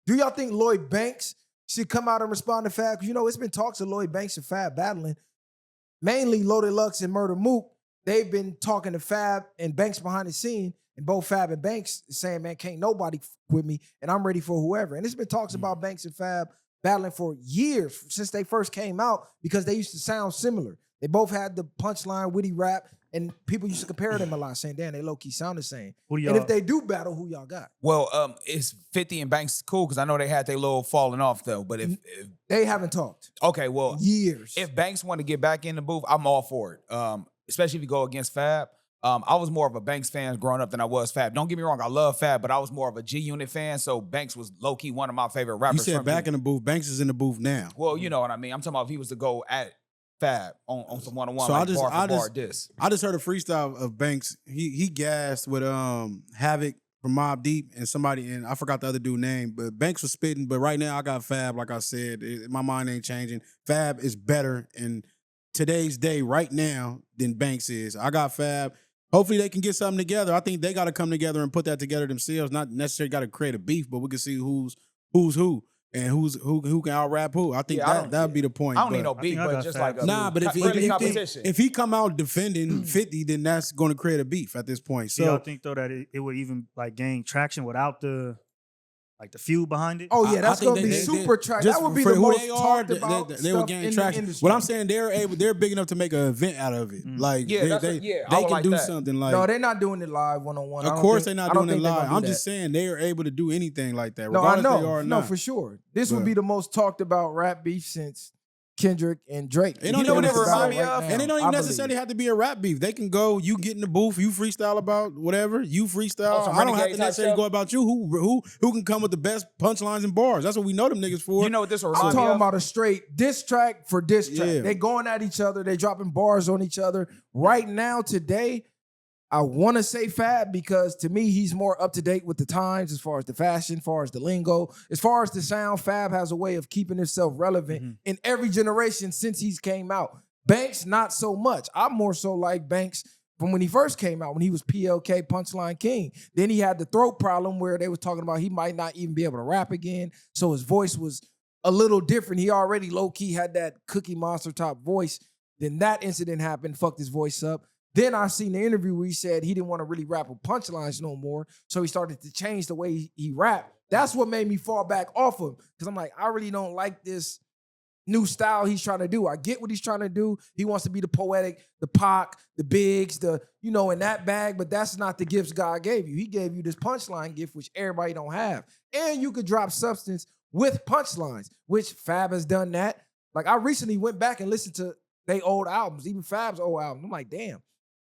Do y'all think Lloyd Banks should come out and respond to Fab? Because, you know, it's been talks of Lloyd Banks and Fab battling. Mainly Loaded Lux and Murder Mook. They've been talking to Fab and Banks behind the scene, and both Fab and Banks saying, man, can't nobody with me, and I'm ready for whoever. And it's been talks about Banks and Fab battling for years since they first came out because they used to sound similar. They both had the punchline, witty rap, and people used to compare them a lot, saying, damn, they low-key sound the same. And if they do battle, who y'all got? Well, is 50 and Banks cool? Because I know they had their little falling off, though. But if they haven't talked. Okay, well. Years. If Banks want to get back in the booth, I'm all for it. Especially if you go against Fab. I was more of a Banks fan growing up than I was Fab. Don't get me wrong, I love Fab, but I was more of a G-Unit fan, so Banks was low-key one of my favorite rappers. You said back in the booth. Banks is in the booth now. Well, you know what I mean. I'm talking about if he was to go at Fab on some one-on-one, so like I just heard a freestyle of Banks. He gassed with Havoc from Mobb Deep and somebody, and I forgot the other dude's name, but Banks was spitting. But right now I got Fab, like I said. My mind ain't changing. Fab is better in today's day right now than Banks is. I got Fab. Hopefully they can get something together. I think they got to come together and put that together themselves. Not necessarily got to create a beef, but we can see who's who and who can out rap who. I think that'd be the point. I don't need no beef, but just like but if he come out defending 50, then that's going to create a beef at this point. So I think though that it would even like gain traction without the feud behind it. Oh yeah, that's gonna be super traction. That would be the most talked about. They would gain traction. What I'm saying, they're big enough to make an event out of it. Like they can do something like. No, they're not doing it live one-on-one. Of course, they're not doing it live. I'm just saying they are able to do anything like that. No, I know. No, for sure. This would be the most talked about rap beef since Kendrick and Drake. They don't even remind me of, and they don't even necessarily have to be a rap beef. They can go, you get in the booth, you freestyle about whatever, you freestyle. I don't have to necessarily go about you. Who can come with the best punchlines and bars? That's what we know them niggas for. You know what this I'm talking about a straight diss track for diss track. Yeah. They going at each other. They dropping bars on each other. Right now, today, I want to say Fab because to me, he's more up to date with the times as far as the fashion, as far as the lingo, as far as the sound. Fab has a way of keeping himself relevant in every generation since he's came out. Banks, not so much. I'm more so like Banks from when he first came out, when he was PLK Punchline King. Then he had the throat problem where they was talking about he might not even be able to rap again. So his voice was a little different. He already low-key had that Cookie Monster top voice. Then that incident happened, fucked his voice up. Then I seen the interview where he said he didn't want to really rap with punchlines no more. So he started to change the way he rapped. That's what made me fall back off him. Because I'm like, I really don't like this new style he's trying to do. I get what he's trying to do. He wants to be the poetic, the Pac, the Biggs, in that bag, but that's not the gifts God gave you. He gave you this punchline gift, which everybody don't have. And you could drop substance with punchlines, which Fab has done that. Like I recently went back and listened to their old albums, even Fab's old album. I'm like, damn.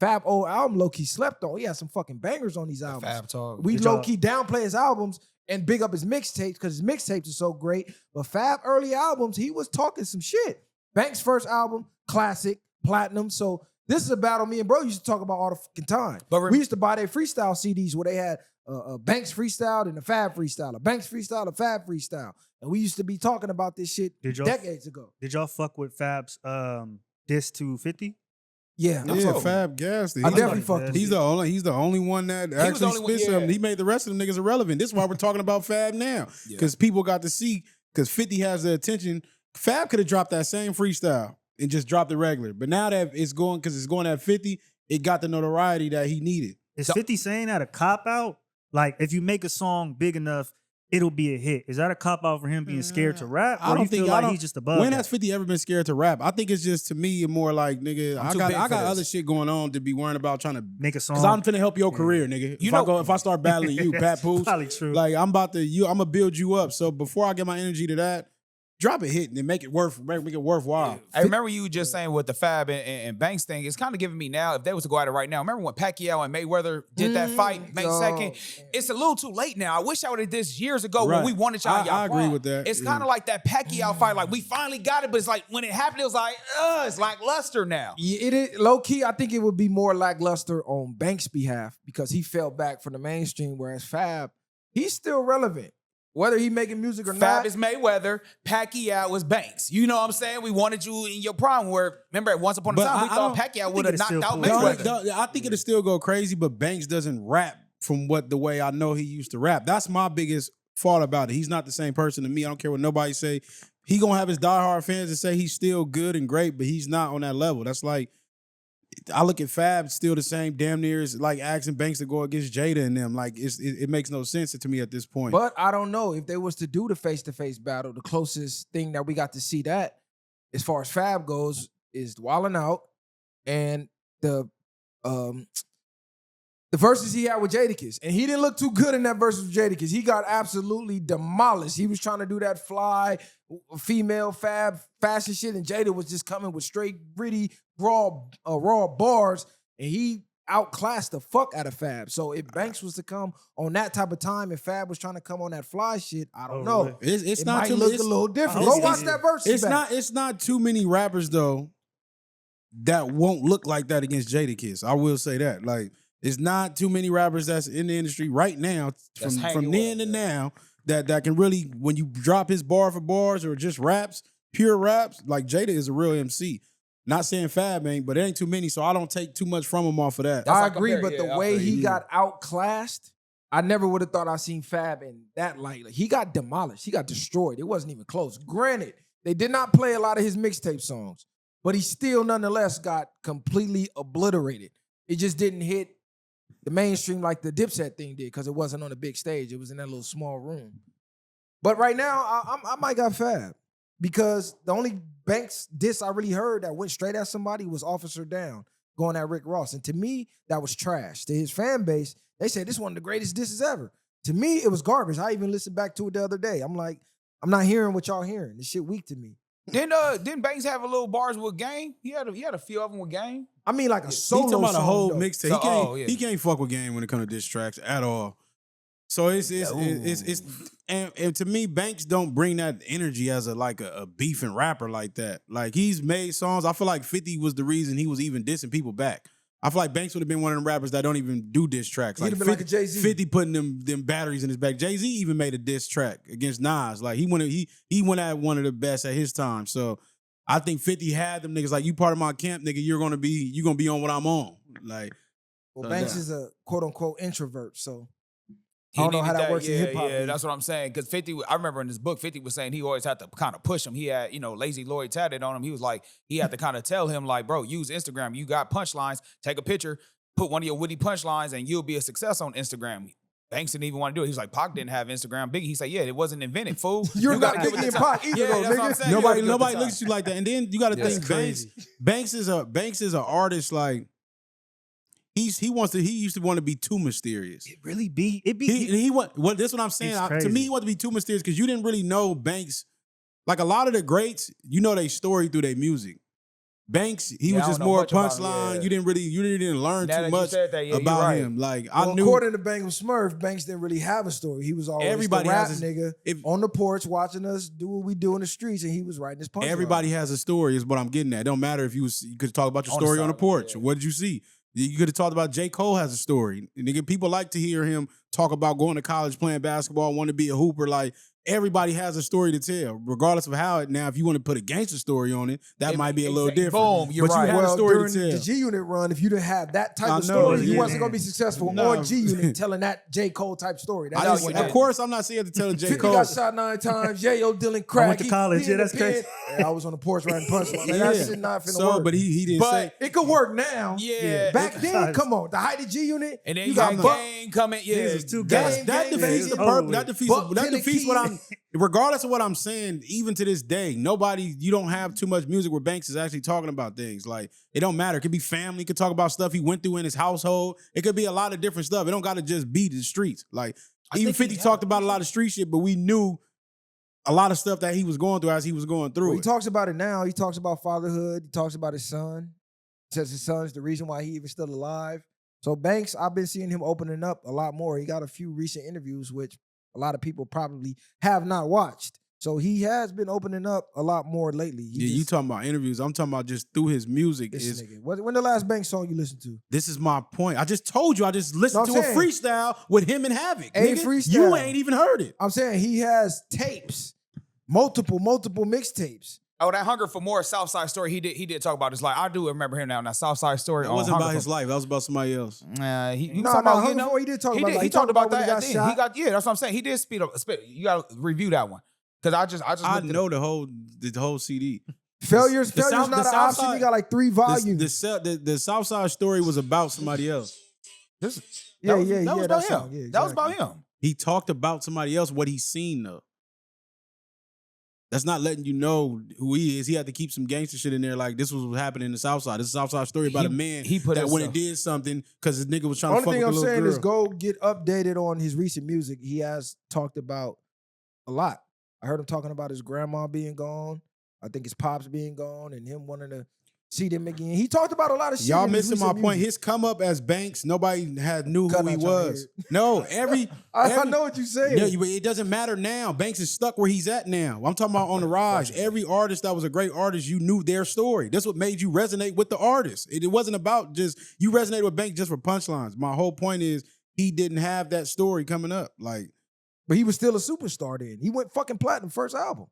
Fab old album low-key slept on. He had some fucking bangers on these albums. Fab talk. We low-key downplay his albums and big up his mixtapes because his mixtapes are so great. But Fab early albums, he was talking some shit. Banks' first album, classic, platinum. So this is a battle me and bro used to talk about all the fucking time. But we used to buy their freestyle CDs where they had a Banks freestyle and a Fab freestyle, a Banks freestyle, a Fab freestyle. And we used to be talking about this shit decades ago. Did y'all fuck with Fab's diss to 50? Yeah, Fab gassed it. I definitely fucked. He's the only one that actually spit something. He made the rest of them niggas irrelevant. This is why we're talking about Fab now, because people got to see. Because 50 has the attention. Fab could have dropped that same freestyle and just dropped it regular, but now that it's going at 50, it got the notoriety that he needed. Is 50 saying that a cop out? Like if you make a song big enough, it'll be a hit. Is that a cop out for him being scared to rap? Or he's just above when has 50 ever been scared to rap? I think it's just to me more like, nigga, I got other shit going on to be worrying about trying to make a song. Because I'm finna help your career, nigga. If I start battling you, Pat Poos, probably true. Like I'm gonna build you up. So before I get my energy to that, drop a hit and then make it worthwhile. I remember you just saying with the Fab and Banks thing, it's kind of giving me now, if they was to go at it right now, remember when Pacquiao and Mayweather did that fight, May 2nd? It's a little too late now. I wish I would have did this years ago when we wanted y'all. I agree with that. It's kind of like that Pacquiao fight. Like, we finally got it, but it's like, when it happened, it was like, it's lackluster now. Yeah, it is low-key, I think it would be more lackluster on Banks' behalf because he fell back from the mainstream, whereas Fab, he's still relevant. Whether he making music or not. Fab is Mayweather, Pacquiao was Banks. You know what I'm saying? We wanted you in your prime where, remember, at once upon a time, we thought Pacquiao would have knocked out Mayweather. I think it'll still go crazy, but Banks doesn't rap from the way I know he used to rap. That's my biggest fault about it. He's not the same person to me. I don't care what nobody say. He gonna have his diehard fans that say he's still good and great, but he's not on that level. That's like, I look at Fab still the same damn near as like asking Banks to go against Jada and them. Like it makes no sense to me at this point. But I don't know if they was to do the face-to-face battle. The closest thing that we got to see that, as far as Fab goes, is Wildin' Out and the verses he had with Jadakiss. And he didn't look too good in that versus with Jadakiss. He got absolutely demolished. He was trying to do that fly female Fab fashion shit, and Jada was just coming with straight gritty raw bars, and he outclassed the fuck out of Fab. So if Banks was to come on that type of time and Fab was trying to come on that fly shit, I don't know. It's it not might too, look a little different. Go watch that verse. It's not too many rappers though that won't look like that against Jadakiss. I will say that. Like, it's not too many rappers that's in the industry right now from then to now that can really, when you drop his bar for bars or just raps, pure raps, like Jada is a real MC. Not saying Fab ain't, but there ain't too many, so I don't take too much from him off of that. I agree, but the way he got outclassed, I never would have thought I seen Fab in that light. Like, he got demolished. He got destroyed. It wasn't even close. Granted, they did not play a lot of his mixtape songs, but he still nonetheless got completely obliterated. It just didn't hit the mainstream like the Dipset thing did because it wasn't on a big stage. It was in that little small room. But right now, I might got Fab because the only Banks diss I really heard that went straight at somebody was Officer Down going at Rick Ross. And to me, that was trash. To his fan base, they said this is one of the greatest disses ever. To me, it was garbage. I even listened back to it the other day. I'm like, I'm not hearing what y'all hearing. This shit weak to me. Didn't Banks have a little bars with Game? He had a few of them with Game. I mean, like a solo He talking about song, a whole though. mixtape. He can't fuck with Game when it comes to diss tracks at all. So it's and to me, Banks don't bring that energy as a beefing rapper like that. Like, he's made songs. I feel like 50 was the reason he was even dissing people back. I feel like Banks would have been one of them rappers that don't even do diss tracks. He'd have been like a Jay-Z. 50 putting them batteries in his back. Jay-Z even made a diss track against Nas. Like, he went at one of the best at his time. So I think 50 had them niggas like, you part of my camp, nigga. You're gonna be on what I'm on. Like, well, Banks is a quote unquote introvert, so I don't know how that works in hip hop. Yeah, that's what I'm saying. Because 50, I remember in this book, 50 was saying he always had to kind of push him. He had, Lazy Lloyd tatted on him. He was like, he had to kind of tell him, like, bro, use Instagram. You got punchlines. Take a picture, put one of your witty punchlines, and you'll be a success on Instagram. Banks didn't even want to do it. He was like, Pac didn't have Instagram. Biggie, he said, yeah, it wasn't invented, fool. You're not Biggie and Pac either, though, nigga. Nobody looks at you like that. And then you got to think Banks is an artist like. He used to want to be too mysterious. It really be. This is what I'm saying. To me, he wanted to be too mysterious because you didn't really know Banks. Like, a lot of the greats, they story through their music. Banks, he was just more punchline. You didn't learn too much about him. Like, I knew. According to Banks Smurf, Banks didn't really have a story. He was always the rap nigga on the porch watching us do what we do in the streets, and he was writing his punchline. Everybody has a story, is what I'm getting at. It don't matter if you could talk about your story on the porch. Yeah. What did you see? You could have talked about J. Cole has a story. Nigga, people like to hear him talk about going to college, playing basketball, want to be a hooper. Like, everybody has a story to tell, regardless of how it. Now, if you want to put a gangster story on it, that might be a little different. Boom, you're right. You had a story during to tell. the G Unit run, if you didn't have that type of story, you wasn't gonna be successful on G Unit telling that J. Cole type story. Of course, I'm not saying to tell J. 50 Cole. got shot 9 times. Yo, dealing crack. I went to college. Yeah, that's crazy. I was on the porch writing punchline. That shit not finna work. But he didn't say. It could work now. Yeah. Back then, come on, the height of G Unit, and then you got got Gang coming. Yeah, That defeats the purpose. That defeats what I'm. Regardless of what I'm saying, even to this day, you don't have too much music where Banks is actually talking about things. Like, it don't matter. It could be family. It could talk about stuff he went through in his household. It could be a lot of different stuff. It don't got to just be the streets. Like, even 50 talked about a lot of street shit, but we knew a lot of stuff that he was going through as he was going through. He talks about it now. He talks about fatherhood. He talks about his son. He says his son's the reason why he even still alive. So Banks, I've been seeing him opening up a lot more. He got a few recent interviews, which a lot of people probably have not watched. So he has been opening up a lot more lately. You talking about interviews. I'm talking about just through his music. When the last Banks song you listened to? This is my point. I just told you I just listened to a freestyle with him and Havoc. Freestyle. You ain't even heard it. I'm saying he has tapes, multiple mixtapes. Oh, that hunger for more Southside Story. He did talk about his life. I do remember him now. That Southside Story. It wasn't about his life. That was about somebody else. He No, talking about, you know, he did talk about. He talked about that. When he got shot. Yeah, that's what I'm saying. He did speed up. You got to review that one because I know the whole CD. Failure's not an option. He got like 3 volumes. The Southside Story was about somebody else. That was about him. Yeah, exactly. That was about him. He talked about somebody else, what he's seen though. That's not letting you know who he is. He had to keep some gangster shit in there. Like this was what happened in the Southside. This is a Southside Story about a man that went and did something because his nigga was trying to fuck with a little girl. Only thing I'm saying is go get updated on his recent music. He has talked about a lot. I heard him talking about his grandma being gone. I think his pops being gone and him wanting to see them again. He talked about a lot of shit. Y'all missing my point. His come up as Banks, nobody knew who he was. No, I know what you're saying. No, it doesn't matter now. Banks is stuck where he's at now. I'm talking about on the rise. Every artist that was a great artist, you knew their story. That's what made you resonate with the artist. It wasn't about just, you resonated with Banks just for punchlines. My whole point is he didn't have that story coming up. But he was still a superstar then. He went fucking platinum first album.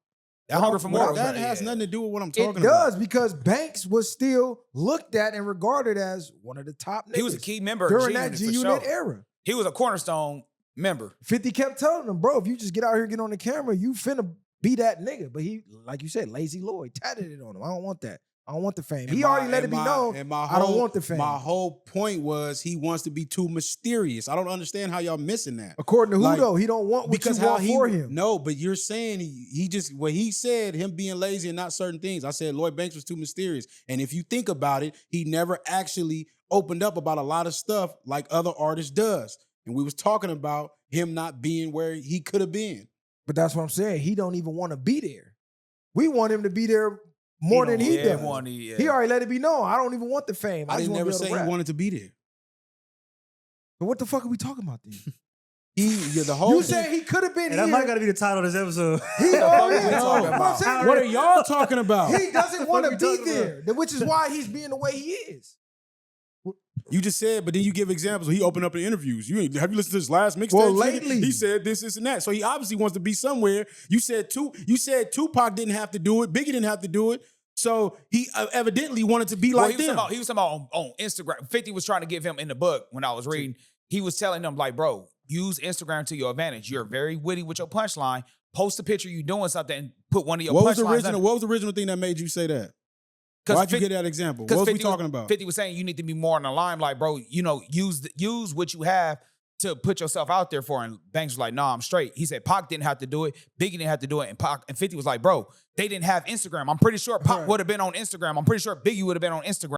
That hunger for more. That has nothing to do with what I'm talking about. It does because Banks was still looked at and regarded as one of the top niggas. He was a key member during that G-Unit era. He was a cornerstone member. 50 kept telling him, bro, if you just get out here and get on the camera, you finna be that nigga. But he, like you said, Lazy Lloyd, tatted it on him. I don't want that. I don't want the fame. He already let it be known. I don't want the fame. My whole point was he wants to be too mysterious. I don't understand how y'all missing that. According to who though? He don't want what you want for him. No, but you're saying he just, what he said, him being lazy and not certain things. I said Lloyd Banks was too mysterious. And if you think about it, he never actually opened up about a lot of stuff like other artists does. And we was talking about him not being where he could have been. But that's what I'm saying. He don't even want to be there. We want him to be there more than he does. He already let it be known. I don't even want the fame. I didn't never say he wanted to be there. But what the fuck are we talking about then? You said he could have been here. That might gotta be the title of this episode. What are y'all talking about? He doesn't want to be there, which is why he's being the way he is. You just said, but then you give examples. He opened up the interviews. Have you listened to his last mixtape? Well, lately he said this, and that. So he obviously wants to be somewhere. You said Tupac didn't have to do it. Biggie didn't have to do it. So he evidently wanted to be like them. He was talking about on Instagram. 50 was trying to give him in the book when I was reading. He was telling them like, bro, use Instagram to your advantage. You're very witty with your punchline. Post a picture you doing something and put one of your punchlines. What was the original thing that made you say that? Why'd you get that example? What was we talking about? 50 was saying you need to be more in the limelight, bro. You know, use what you have to put yourself out there for. And Banks was like, nah, I'm straight. He said Pac didn't have to do it. Biggie didn't have to do it. And 50 was like, bro, they didn't have Instagram. I'm pretty sure Pac would have been on Instagram. I'm pretty sure Biggie would have been on Instagram.